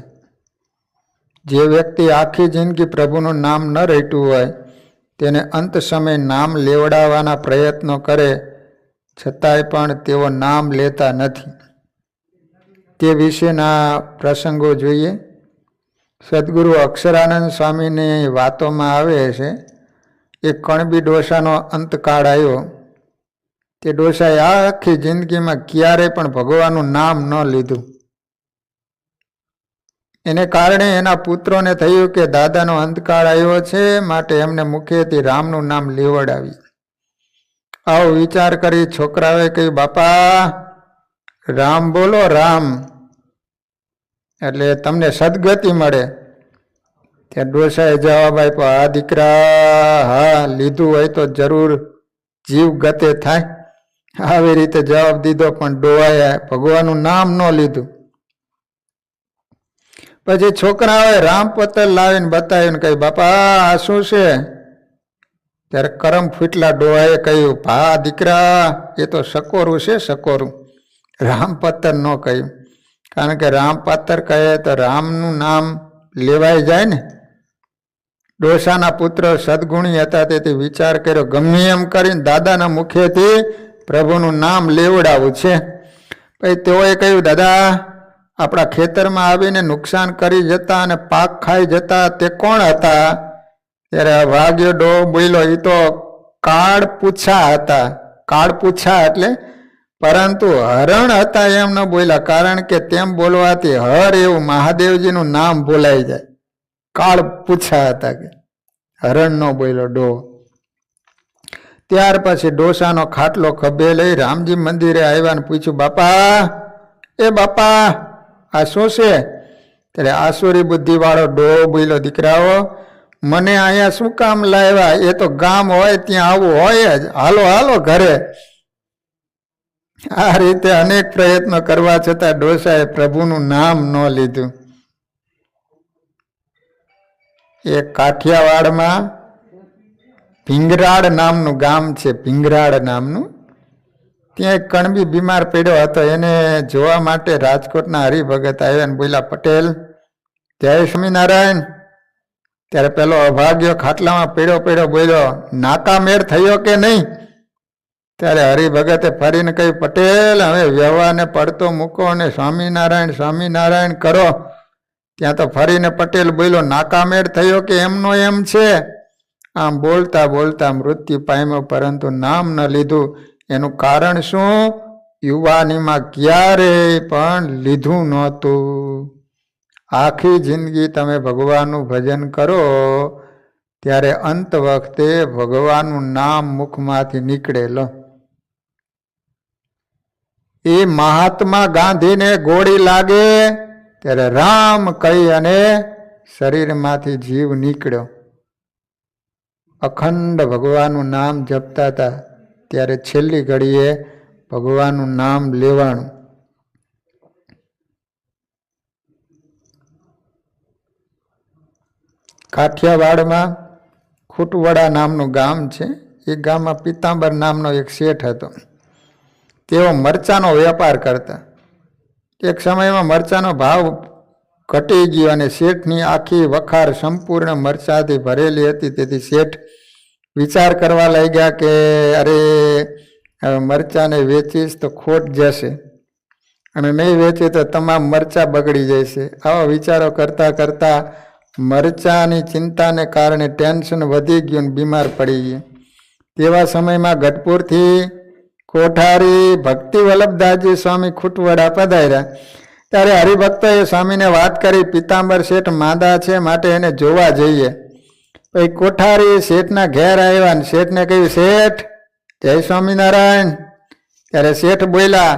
જે વ્યક્તિ આખી જિંદગી પ્રભુનું નામ ન રટ્યું હોય તેને અંત સમય નામ લેવડાવવાના પ્રયત્નો કરે, છતાંય પણ તેઓ નામ લેતા નથી. તે વિશેના પ્રસંગો જોઈએ. સદગુરુ અક્ષરાનંદ સ્વામીની વાતોમાં આવે છે, એક કણબી ડોસાનો અંતકાળ આવ્યો. તે ડોસાએ આખી જિંદગીમાં ક્યારેય પણ ભગવાનનું નામ ન લીધું. એને કારણે એના પુત્રોને થયું કે દાદાનો અંતકાળ આવ્યો છે, માટે એમને મુખેથી રામનું નામ લેવડાવી. આવો વિચાર કરી છોકરાઓએ કહ્યું, બાપા રામ બોલો, રામ, એટલે તમને સદગતિ મળે. ત્યાં ડોસાએ જવાબ આપ્યો, આ દીકરા, હા લીધું હોય તો જરૂર જીવ ગતે થાય. આવી રીતે જવાબ દીધો, પણ ડોહાએ ભગવાનનું નામ ન લીધું. પછી છોકરાઓએ રામપત્ર લાવીને બતાવ્યું, કહ્યું, બાપા આ શું છે? ત્યારે કરમ ફૂટલા ડોહાએ કહ્યું, ભા દીકરા, એ તો સકોરું છે, સકોરું, રામપત્ર ન કહ્યું. કારણ કે રામ પાત્ર કહે તો રામનું નામ લેવાઈ જાય ને. ડોસાના પુત્ર સદગુણી હતા, તેથી વિચાર કર્યો ગમે એમ કરીને દાદાના મુખેથી પ્રભુનું નામ લેવડાવું છે. પછી તેઓએ કહ્યું, દાદા આપણા ખેતરમાં આવીને નુકસાન કરી જતા અને પાક ખાઈ જતા તે કોણ હતા? ત્યારે વાગ્યો ડો બોલ્યો, એ તો કાળ પૂછા હતા. કાળ પૂછા એટલે પરંતુ હરણ હતા એમ ન બોલ્યા, કારણ કે તેમ બોલવાથી હર એવું મહાદેવજીનું નામ બોલાઈ જાય. કાળ પૂછા હતા કે હરણ ન બોલ્યો ડો. ત્યાર પછી ડોસાનો ખાટલો ખભે લઈ રામજી મંદિરે આવ્યા ને પૂછ્યું, બાપા એ બાપા આ શું છે? ત્યારે આસુરી બુદ્ધિ વાળો ડો બોલ્યો, દીકરાઓ મને અહીંયા શું કામ લાવ્યા? એ તો ગામ હોય ત્યાં આવું હોય જ, હાલો હાલો ઘરે. આ રીતે અનેક પ્રયત્નો કરવા છતાં ડોસાએ પ્રભુનું નામ ન લીધું. એ કાઠિયાવાડમાં ભીંગરાડ નામનું ગામ છે, ભીંગરાડ નામનું. ત્યાં એક કણબી બીમાર પડ્યો હતો. એને જોવા માટે રાજકોટના હરિભગત આવ્યા ને બોલ્યા, પટેલ જય સ્વામિનારાયણ. ત્યારે પેલો અભાગ્યો ખાટલામાં પડ્યો બોલ્યો, નાકામેર થયો કે નહીં? ત્યારે હરિભગતે ફરીને કહ્યું, પટેલ હવે વ્યવહારને પડતો મૂકો અને સ્વામિનારાયણ સ્વામિનારાયણ કરો. ત્યાં તો ફરીને પટેલ બોલ્યો, નાકામેર થયો કે એમનો એમ છે? આમ બોલતા બોલતા મૃત્યુ પામ્યો, પરંતુ નામ ન લીધું. એનું કારણ શું? યુવાનીમાં ક્યારેય પણ લીધું નહોતું. આખી જિંદગી તમે ભગવાનનું ભજન કરો ત્યારે અંત વખતે ભગવાનનું નામ મુખમાંથી નીકળેલો. એ મહાત્મા ગાંધીને ગોળી લાગે ત્યારે રામ કહી અને શરીરમાંથી જીવ નીકળ્યો. અખંડ ભગવાનનું નામ જપતા હતા ત્યારે છેલ્લી ઘડીએ ભગવાનનું નામ લેવાનું. કાઠિયાવાડમાં ખૂટવડા નામનું ગામ છે. એ ગામમાં પિતાંબર નામનો એક શેઠ હતો. તેઓ મરચાનો વેપાર કરતા. એક સમયમાં મરચાનો ભાવ ઘટી ગયો અને શેઠની આખી વખાર સંપૂર્ણ મરચાથી ભરેલી હતી. તેથી શેઠ વિચાર કરવા લાગ્યા કે અરે હવે મરચાને વેચીશ તો ખોટ જશે અને નહીં વેચી તો તમામ મરચા બગડી જશે. આવા વિચારો કરતા કરતા મરચાની ચિંતાને કારણે ટેન્શન વધી ગયું અને બીમાર પડી ગયું. તેવા સમયમાં ગઢપુરથી કોઠારી ભક્તિ વલ્લભદાસજી સ્વામી ખૂટવડા પધાર્યા. ત્યારે હરિભક્તોએ સ્વામીને વાત કરી, પિતાંબર શેઠ માંદા છે, માટે એને જોવા જઈએ. પછી કોઠારી શેઠના ઘેર આવ્યા અને શેઠને કહ્યું, શેઠ જય સ્વામિનારાયણ. ત્યારે શેઠ બોલ્યા,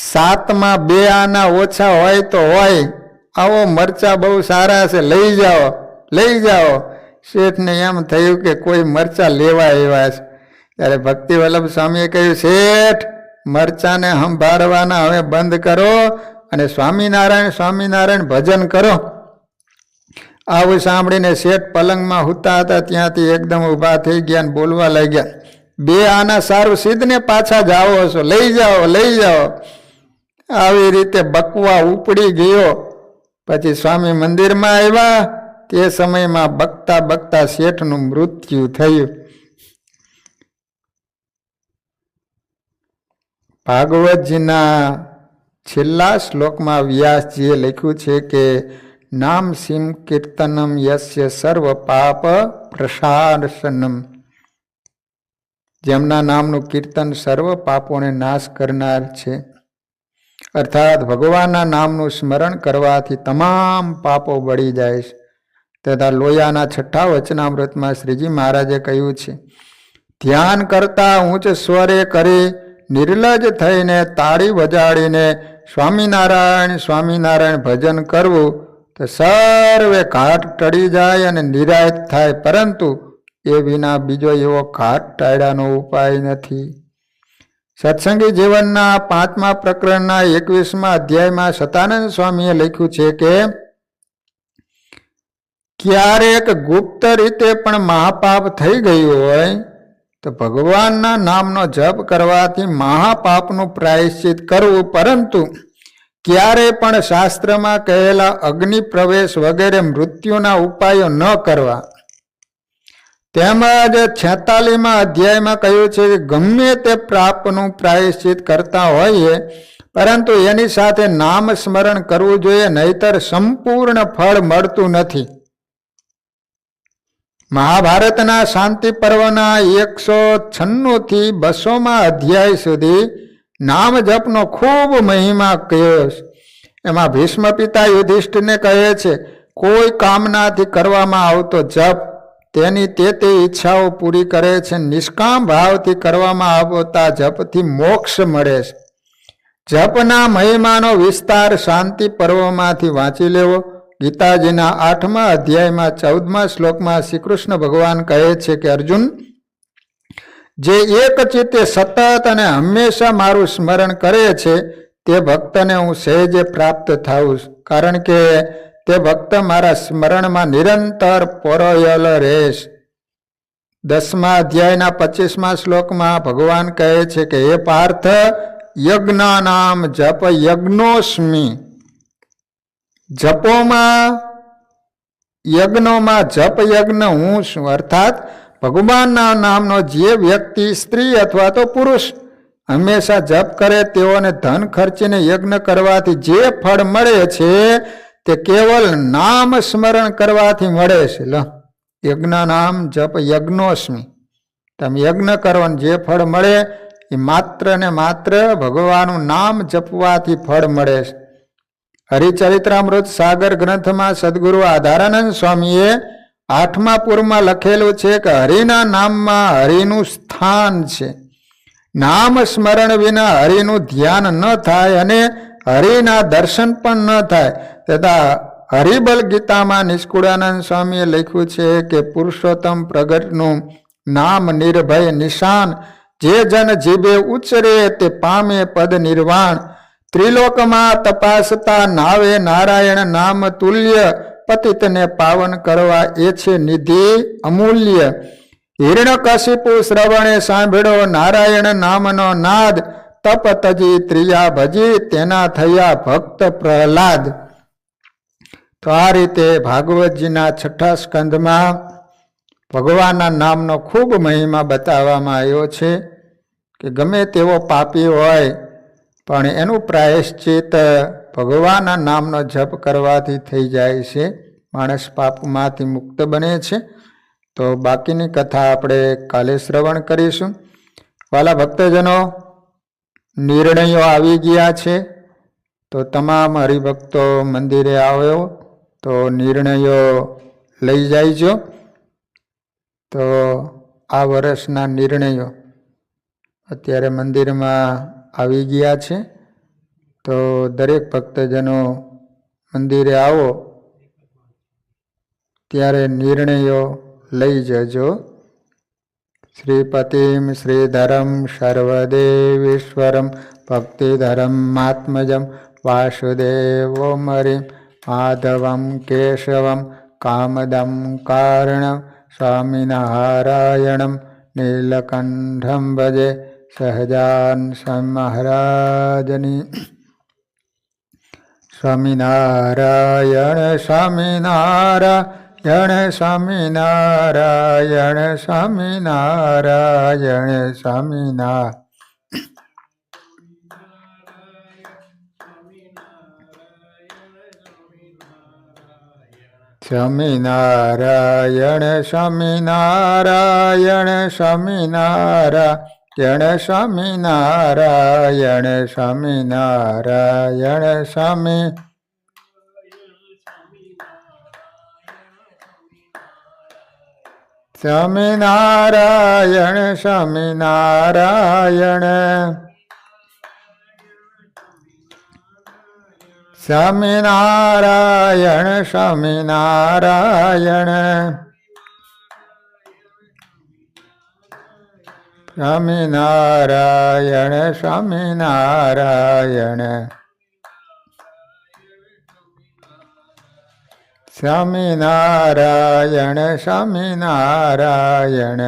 7માં 2 આના ઓછા હોય તો હોય, આવો મરચા બહુ સારા છે, લઈ જાઓ લઈ જાઓ. શેઠને એમ થયું કે કોઈ મરચા લેવા આવ્યા છે. ત્યારે ભક્તિ વલ્લભ સ્વામીએ કહ્યું, શેઠ મરચાને સંભાળવાના હવે બંધ કરો અને સ્વામિનારાયણ સ્વામિનારાયણ ભજન કરો. આવું સાંભળીને શેઠ પલંગમાં હુતા હતા ત્યાંથી એકદમ ઊભા થઈ ગયા અને બોલવા લાગ્યા, 2 આના સારું સિદ્ધને પાછા જાઓ છો, લઈ જાઓ લઈ જાઓ. આવી રીતે બકવા ઉપડી ગયો. પછી સ્વામી મંદિરમાં આવ્યા. તે સમયમાં બકતા બકતા શેઠનું મૃત્યુ થયું. ભાગવતજીના છેલ્લા શ્લોકમાં વ્યાસજીએ લખ્યું છે કે નામ સિમ કીર્તનમ યસ્ય સર્વ પાપ પ્રશાસનમ. જેમના નામનું કીર્તન સર્વ પાપોને નાશ કરનાર છે. અર્થાત ભગવાનના નામનું સ્મરણ કરવાથી તમામ પાપો બળી જાય છે. તથા લોયાના 6 વચનામૃતમાં શ્રીજી મહારાજે કહ્યું છે, ધ્યાન કરતા ઊંચ સ્વરે કરી નિર્લજ થઈને તાળી વજાડીને સ્વામિનારાયણ સ્વામિનારાયણ ભજન કરવું તો સર્વે ઘાટ ટળી જાય અને નિરાયત થાય. પરંતુ એ વિના બીજો એવો ઘાટ ટાળ્યાનો ઉપાય નથી. સત્સંગી જીવનના 5મા પ્રકરણના 21મા અધ્યાયમાં સતાનંદ સ્વામીએ લખ્યું છે કે ક્યારેક ગુપ્ત રીતે પણ મહાપાપ થઈ ગયું હોય તો ભગવાનના નામનો જપ કરવાથી મહાપાપનું પ્રાયશ્ચિત કરવું, પરંતુ ક્યારે પણ શાસ્ત્રમાં કહેલા અગ્નિ પ્રવેશ વગેરે મૃત્યુના ઉપાયો ન કરવા. તેમજ 46મા અધ્યાયમાં કહ્યું છે કે ગમે તે પાપનું પ્રાયશ્ચિત કરતા હોઈએ પરંતુ એની સાથે નામ સ્મરણ કરવું જોઈએ, નહીતર સંપૂર્ણ ફળ મળતું નથી. મહાભારતના શાંતિ પર્વના 196 થી 200મા અધ્યાય સુધી નામ જપનો ખૂબ મહિમા કહ્યો છે. એમાં ભીષ્મ પિતા યુધિષ્ઠિરને કહે છે, કોઈ કામનાથી કરવામાં આવતો જપ તેની તે ઈચ્છાઓ પૂરી કરે છે. નિષ્કામ ભાવથી કરવામાં આવતા જપથી મોક્ષ મળે છે. જપના મહિમાનો વિસ્તાર શાંતિ પર્વમાંથી વાંચી લેવો. ગીતાજીના 8મા અધ્યાયમાં 14મા શ્લોકમાં શ્રી કૃષ્ણ ભગવાન કહે છે કે અર્જુન, જે એક ચિત્તે સતત અને હંમેશા મારું સ્મરણ કરે છે તે ભક્તને હું સહેજે પ્રાપ્ત થાઉં, કારણ કે તે ભક્ત મારા સ્મરણમાં નિરંતર પરોયેલો રહેશ. 10મા અધ્યાયના 25મા શ્લોકમાં ભગવાન કહે છે કે હે પાર્થ, યજ્ઞાનામ જપ યજ્ઞોસ્મિ. યજ્ઞોમાં જપ યજ્ઞ હું છું. અર્થાત ભગવાનના નામનો જે વ્યક્તિ સ્ત્રી અથવા તો પુરુષ હંમેશા જપ કરે તેઓને ધન ખર્ચીને યજ્ઞ કરવાથી જે ફળ મળે છે તે કેવલ નામ સ્મરણ કરવાથી મળે છે. યજ્ઞ નામ જપ યજ્ઞોસ્મિ. તમે યજ્ઞ કરો ને જે ફળ મળે એ માત્ર ને માત્ર ભગવાનનું નામ જપવાથી ફળ મળે છે. હરિચરિત્રામૃત સાગર ગ્રંથમાં સદગુરુ આધારાનંદ સ્વામીએ 8મા પૂરમાં લખેલું છે કે હરિના નામમાં હરિનું સ્થાન છે. નામ સ્મરણ વિના હરિનું ધ્યાન ન થાય અને હરિના દર્શન પણ ન થાય. તથા હરિબલ ગીતામાં નિષ્કુળાનંદ સ્વામીએ લખ્યું છે કે પુરુષોત્તમ પ્રગટનું નામ નિર્ભય નિશાન, જે જન જીભે ઉચ્ચરે તે પામે પદ નિર્વાણ. ત્રિલોકમાં તપાસતા નાવે નારાયણ નામ તુલ્ય, પતિતને પાવન કરવા એ છે નિધિ અમૂલ્ય. હિરણ્યકશિપુ શ્રવણે સાંભળ્યો નારાયણ નામનો નાદ, તપ તજી ત્રિયા ભજી તેના થયા ભક્ત પ્રહલાદ. તો આ રીતે ભાગવતજીના 6ઠા સ્કંધમાં ભગવાનના નામનો ખૂબ મહિમા બતાવવામાં આવ્યો છે કે ગમે તેવો પાપી હોય પણ એનું પ્રાયશ્ચિત ભગવાનના નામનો જપ કરવાથી થઈ જાય છે. માણસ પાપમાંથી મુક્ત બને છે. તો બાકીની કથા આપણે કાલે શ્રવણ કરીશું. વાલા ભક્તજનો, નિર્ણયો આવી ગયા છે, તો તમામ હરિભક્તો મંદિરે આવ્યો તો નિર્ણયો લઈ જાયજો. તો આ વર્ષના નિર્ણયો અત્યારે મંદિરમાં આવી ગયા છે. તો દરેક ભક્તજનો મંદિરે આવો ત્યારે નિર્ણયો લઈ જજો. શ્રીપતિમ શ્રીધરમ સર્વદેવેશ્વરમ ભક્તિધરમાત્મજમ વાસુદેવોમરિમ માધવમ કેશવમ કામદમ કારણમ સ્વામિનારાયણમ નીલકંઠમ ભજે સહજાન મહારાજની. સ્વામિનારાયણ સ્વામિનારાયણ સ્વામિનારાયણ સ્વામિનારાયણ સ્વામિનારાયણ. સ્વામિનારાયણ સ્વામિનારાયણ સ્વામિનારાયણ સ્વામિનારાયણ સ્વામિનારાયણ સ્વામી. સ્વામિનારાયણ સ્વામિનારાયણ સ્વામિનારાયણ સ્વામિનારાયણ સ્વામિનારાયણ સ્વામિનારાયણ સ્વામિનારાયણ સ્વામિનારાયણ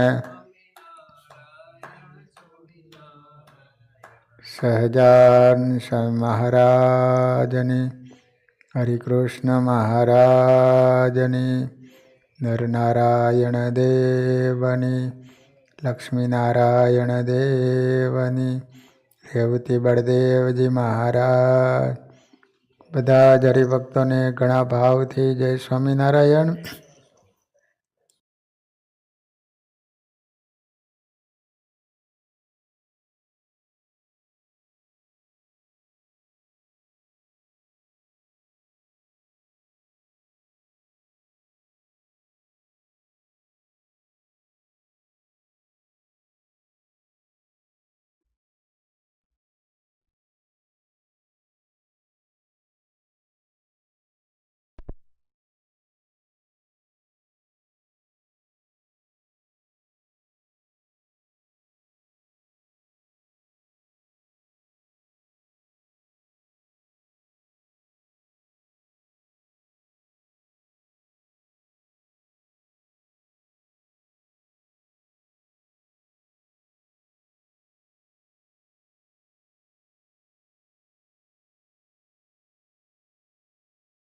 સહજાન સ્વામી મહારાજની, હરિકૃષ્ણ મહારાજની, નરનારાયણ દેવની, લક્ષ્મીનારાયણ દેવની, રેવતી બળદેવજી મહારાજ. બધા જ હરિભક્તોને ઘણા ભાવથી જય સ્વામિનારાયણ.